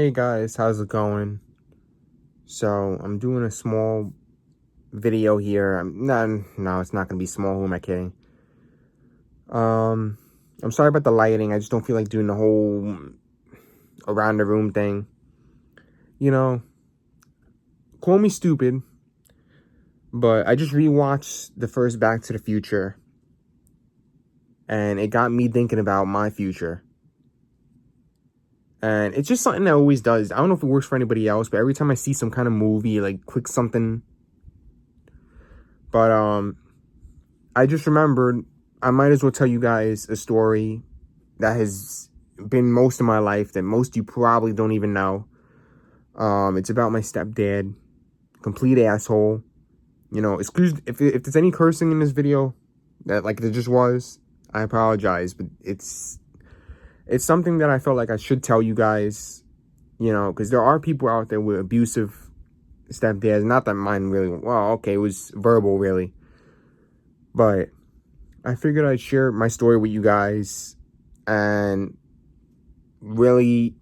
Hey guys, how's it going? So I'm doing a small video here. No, it's not gonna be small. Who am I kidding? Um, I'm sorry about the lighting. I just don't feel like doing the whole around the room thing. You know, call me stupid, but I just rewatched the first Back to the Future, and it got me thinking about my future. And it's just something that always does. I don't know if it works for anybody else, but every time I see some kind of movie, like click something. But I just remembered I might as well tell you guys a story that has been most of my life that most of you probably don't even know. It's about my stepdad, complete asshole. Excuse if there's any cursing in this video, that like there just was. I apologize, but it's something that I felt like I should tell you guys. Because there are people out there with abusive stepdads. Not that mine really. Well, okay, it was verbal, really, but I figured I'd share my story with you guys and really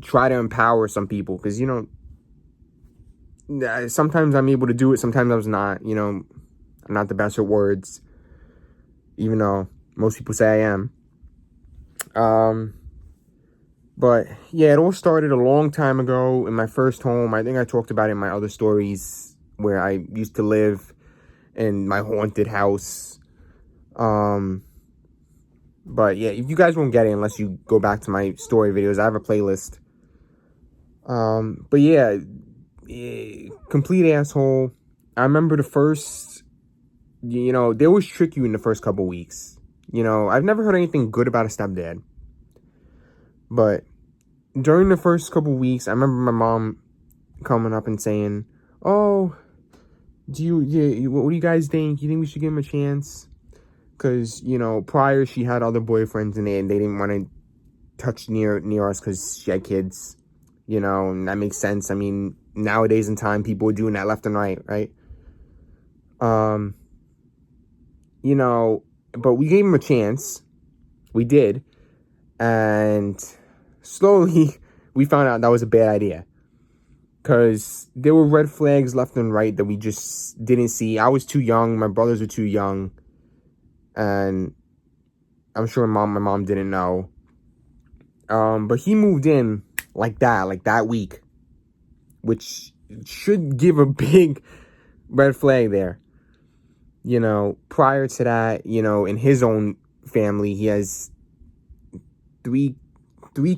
try to empower some people, because sometimes I'm able to do it, sometimes I'm not. I'm not the best at words, even though most people say I am. But yeah, it all started a long time ago in my first home. I think I talked about it in my other stories where I used to live in my haunted house. But yeah, if you guys won't get it unless you go back to my story videos, I have a playlist. But yeah, complete asshole. I remember the first, they always trick you in the first couple weeks. I've never heard anything good about a stepdad. But during the first couple weeks, I remember my mom coming up and saying, "Oh, what do you guys think? You think we should give him a chance?" Because, prior she had other boyfriends and they didn't want to touch near us because she had kids. And that makes sense. I mean, nowadays in time, people are doing that left and right, right? But we gave him a chance. We did. And slowly, we found out that was a bad idea. Because there were red flags left and right that we just didn't see. I was too young. My brothers were too young. And I'm sure my mom didn't know. But he moved in like that week, which should give a big red flag there. Prior to that, in his own family, he has three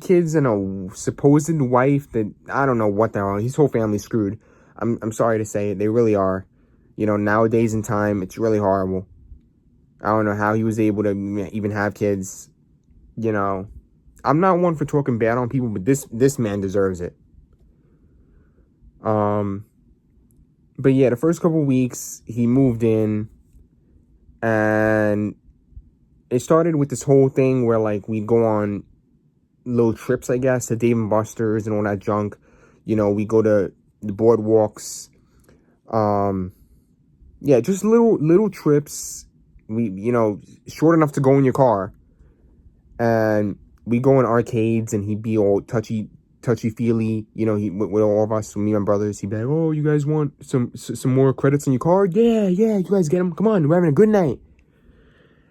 kids and a supposed wife that I don't know what the hell. His whole family's screwed. I'm sorry to say it, they really are. Nowadays in time, it's really horrible. I don't know how he was able to even have kids. I'm not one for talking bad on people, but this man deserves it. But yeah, the first couple weeks he moved in, and it started with this whole thing where like we go on little trips, I guess, to Dave and Buster's and all that junk. We go to the boardwalks. Yeah, just little trips. We short enough to go in your car, and we go in arcades, and he'd be all touchy feely. He with all of us, me and my brothers. He'd be like, "Oh, you guys want some more credits on your card? Yeah, you guys get them. Come on, we're having a good night."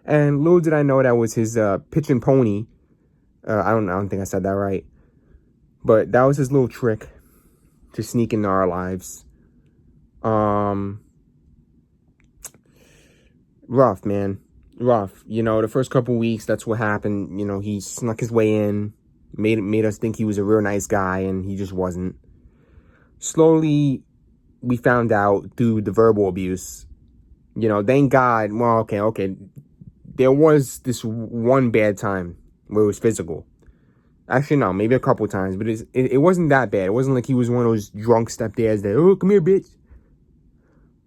And little did I know that was his pitch and pony. I don't think I said that right, but that was his little trick to sneak into our lives. Rough, man. Rough. The first couple weeks, that's what happened. He snuck his way in, made us think he was a real nice guy, and he just wasn't. Slowly, we found out through the verbal abuse. Thank God. Well, okay. There was this one bad time where it was physical. Actually, no, maybe a couple times, but it wasn't that bad. It wasn't like he was one of those drunk stepdads that, "Oh, come here, bitch."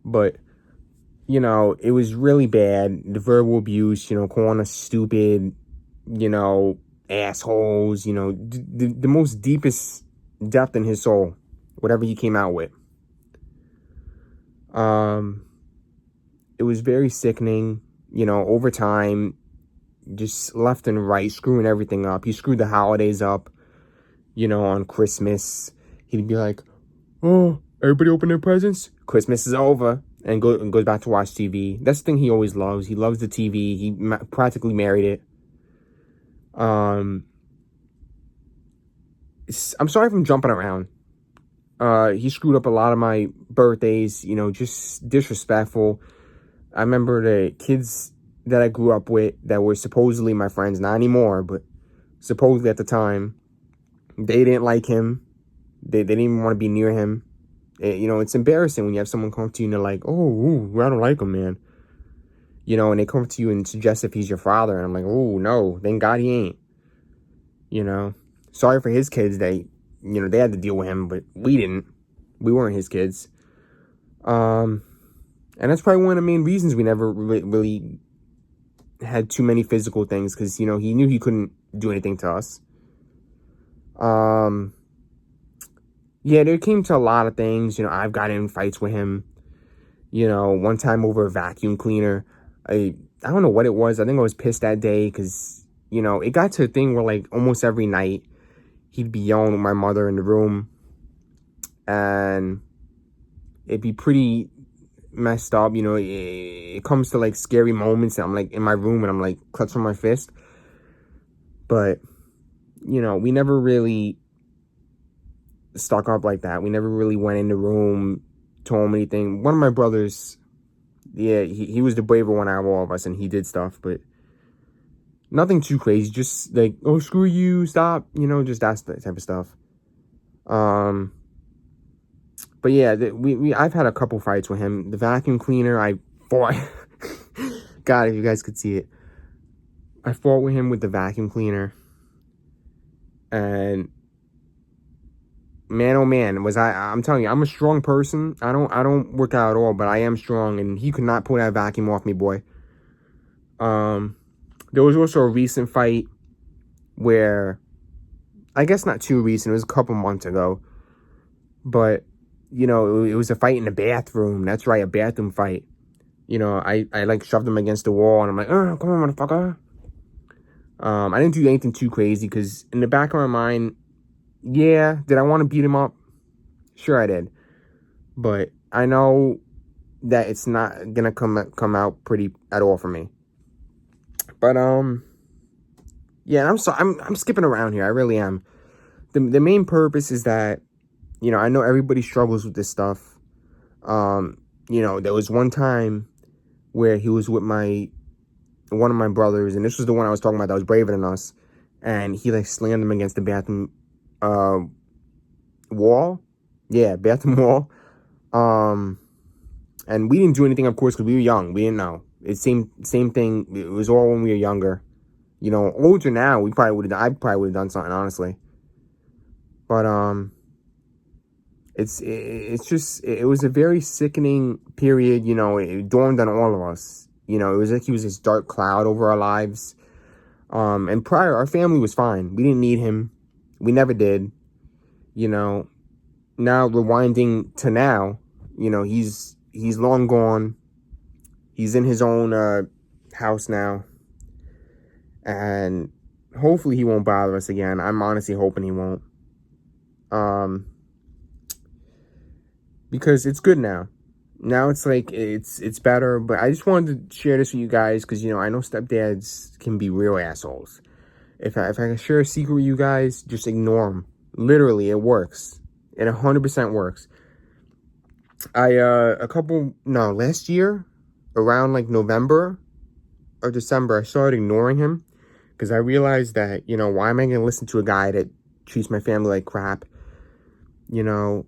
But it was really bad. The verbal abuse, calling us stupid, assholes, the most deepest depth in his soul, whatever he came out with. It was very sickening, over time, just left and right, screwing everything up. He screwed the holidays up. You know, on Christmas, he'd be like, "Oh, everybody open their presents. Christmas is over," and goes back to watch TV. That's the thing he always loves. He loves the TV. He practically married it. I'm sorry if I'm jumping around. He screwed up a lot of my birthdays. You know, just disrespectful. I remember the kids that I grew up with that were supposedly my friends, not anymore, but supposedly at the time, they didn't like him. They didn't even want to be near him. You know, it's embarrassing when you have someone come to you and they're like, "Oh, ooh, I don't like him, man." You know, and they come to you and suggest if he's your father. And I'm like, "Oh, no, thank God he ain't." You know, sorry for his kids. They had to deal with him, but we didn't. We weren't his kids. And that's probably one of the main reasons we never really had too many physical things, because, you know, he knew he couldn't do anything to us. Yeah, there came to a lot of things. You know, I've gotten in fights with him. You know, one time over a vacuum cleaner. I don't know what it was. I think I was pissed that day because, you know, it got to a thing where, like, almost every night he'd be yelling with my mother in the room, and it'd be pretty messed up. You know, it comes to, like, scary moments, and I'm, like, in my room and I'm, like, clutching my fist. But, you know, we never really stuck up like that. We never really went in the room, told him anything. One of my brothers, yeah, he was the braver one out of all of us, and he did stuff, but nothing too crazy. Just like, "Oh, screw you, stop," you know, just that type of stuff. But yeah, I've had a couple fights with him. The vacuum cleaner, I fought. God, if you guys could see it, I fought with him with the vacuum cleaner, and man, oh man, was I'm telling you, I'm a strong person. I don't work out at all, but I am strong, and he could not pull that vacuum off me, boy. There was also a recent fight where, I guess not too recent, it was a couple months ago, but, you know, it was a fight in the bathroom. That's right, a bathroom fight. You know, I like shoved him against the wall, and I'm like, "Oh, come on, motherfucker." I didn't do anything too crazy, because in the back of my mind, yeah, did I want to beat him up? Sure I did. But I know that it's not gonna come out pretty at all for me. But yeah, I'm skipping around here. I really am. The main purpose is that, you know, I know everybody struggles with this stuff. You know, there was one time where he was with one of my brothers, and this was the one I was talking about that was braver than us, and he like slammed him against the bathroom wall. Yeah, bathroom wall. And we didn't do anything, of course, because we were young. We didn't know. It's same thing. It was all when we were younger. You know, older now, I probably would have done something, honestly. But it was a very sickening period. You know, it dawned on all of us. You know, it was like he was this dark cloud over our lives. And prior, our family was fine. We didn't need him. We never did. You know, now rewinding to now, you know, he's long gone. He's in his own house now, and hopefully he won't bother us again. I'm honestly hoping he won't, because it's good now. Now it's like it's better. But I just wanted to share this with you guys, because, you know, I know stepdads can be real assholes. If I can share a secret with you guys, just ignore them. Literally, it works. It 100% works. Last year, around like November or December, I started ignoring him, because I realized that, you know, why am I going to listen to a guy that treats my family like crap? You know,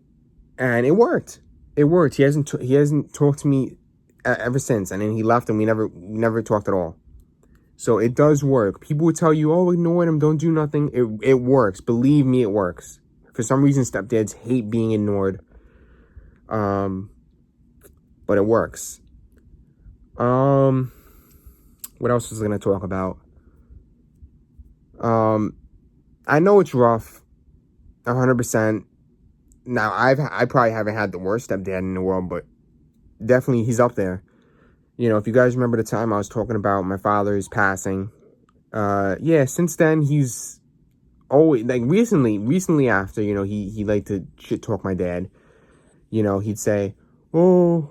and it worked. It worked. He hasn't talked to me ever since, and then he left, and we never talked at all. So it does work. People would tell you, "Oh, ignore him, don't do nothing." It works. Believe me, it works. For some reason, stepdads hate being ignored. But it works. What else was I gonna talk about? I know it's rough, 100%. Now, I probably haven't had the worst stepdad in the world, but definitely he's up there. You know, if you guys remember the time I was talking about my father's passing, yeah, since then he's always, like, recently after, you know, he liked to shit talk my dad. You know, he'd say, "Oh,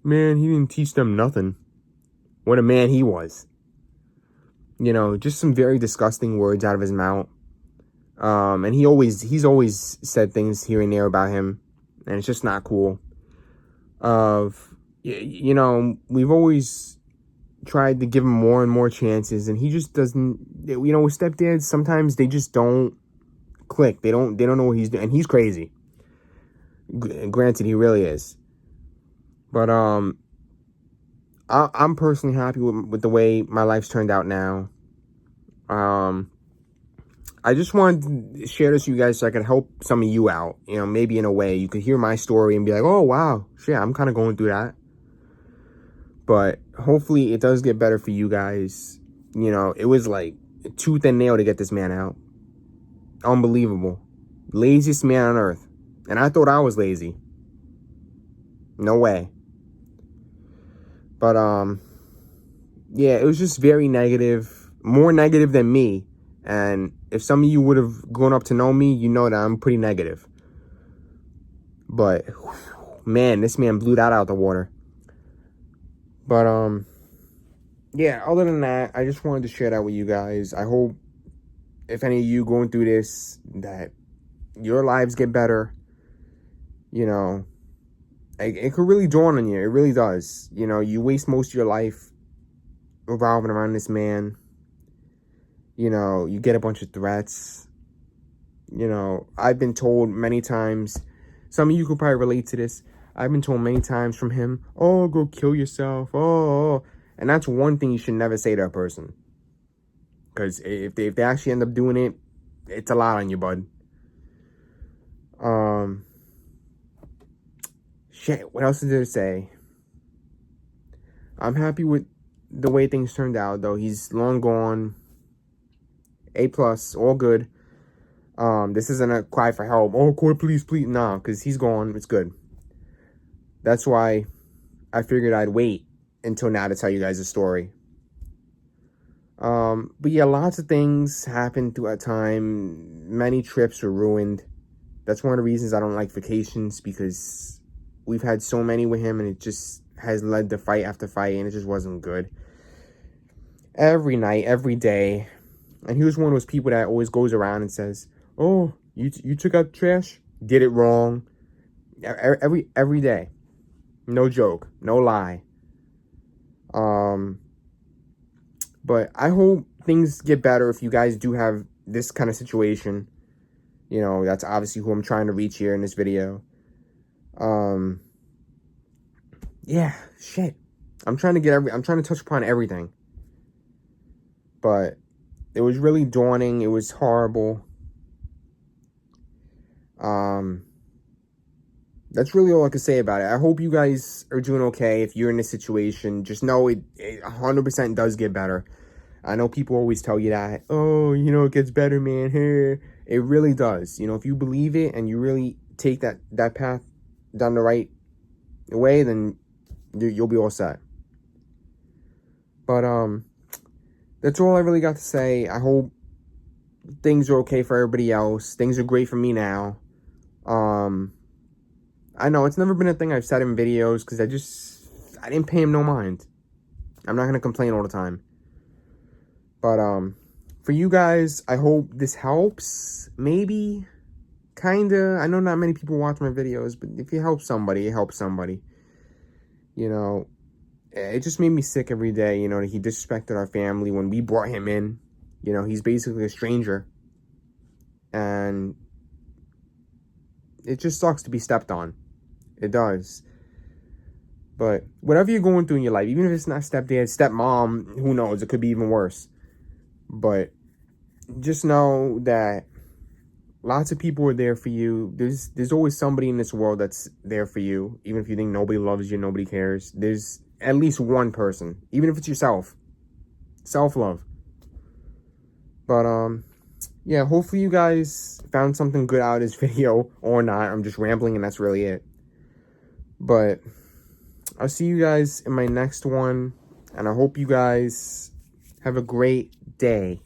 man, he didn't teach them nothing." What a man he was. You know, just some very disgusting words out of his mouth. And he's always said things here and there about him, and it's just not cool. You know, we've always tried to give him more and more chances, and he just doesn't. You know, with stepdads, sometimes they just don't click. They don't know what he's doing, and he's crazy. Granted, he really is. But I'm personally happy with the way my life's turned out now. I just wanted to share this with you guys so I could help some of you out. You know, maybe in a way you could hear my story and be like, "Oh wow, shit, I'm kind of going through that." But hopefully it does get better for you guys. You know, it was like tooth and nail to get this man out. Unbelievable. Laziest man on earth. And I thought I was lazy. No way. But yeah, it was just very negative. More negative than me. And if some of you would have grown up to know me, you know that I'm pretty negative. But man, this man blew that out the water. But yeah, other than that, I just wanted to share that with you guys. I hope if any of you going through this, that your lives get better. You know, it could really dawn on you. It really does. You know, you waste most of your life revolving around this man. You know, you get a bunch of threats. You know, I've been told many times, some of you could probably relate to this. I've been told many times from him, "Oh, go kill yourself. Oh." And that's one thing you should never say to a person. Because if they actually end up doing it, it's a lot on you, bud. Shit, what else is there to say? I'm happy with the way things turned out, though. He's long gone. A+, all good. This isn't a cry for help. "Oh, court, please, please." Nah, because he's gone. It's good. That's why I figured I'd wait until now to tell you guys the story. But yeah, lots of things happened throughout time. Many trips were ruined. That's one of the reasons I don't like vacations, because we've had so many with him, and it just has led to fight after fight, and it just wasn't good. Every night, every day. And he was one of those people that always goes around and says, "Oh, you took out trash? Did it wrong." Every day. No joke. No lie. But I hope things get better if you guys do have this kind of situation. You know, that's obviously who I'm trying to reach here in this video. Yeah, shit. I'm trying to touch upon everything. But it was really daunting. It was horrible. That's really all I can say about it. I hope you guys are doing okay. If you're in this situation, just know it 100% does get better. I know people always tell you that, "Oh, you know, it gets better, man." Here, it really does. You know, if you believe it and you really take that path down the right way, then you'll be all set. But that's all I really got to say. I hope things are okay for everybody else. Things are great for me now. I know it's never been a thing I've said in videos, because I didn't pay him no mind. I'm not gonna complain all the time. But for you guys, I hope this helps. Maybe, kinda. I know not many people watch my videos, but if you help somebody, it helps somebody. You know, it just made me sick every day. You know, he disrespected our family when we brought him in. You know, he's basically a stranger, and it just sucks to be stepped on. It does. But whatever you're going through in your life, even if it's not stepdad, stepmom, who knows? It could be even worse. But just know that lots of people are there for you. There's always somebody in this world that's there for you. Even if you think nobody loves you, nobody cares. There's at least one person, even if it's yourself. Self-love. But yeah, hopefully you guys found something good out of this video, or not. I'm just rambling, and that's really it. But I'll see you guys in my next one, and I hope you guys have a great day.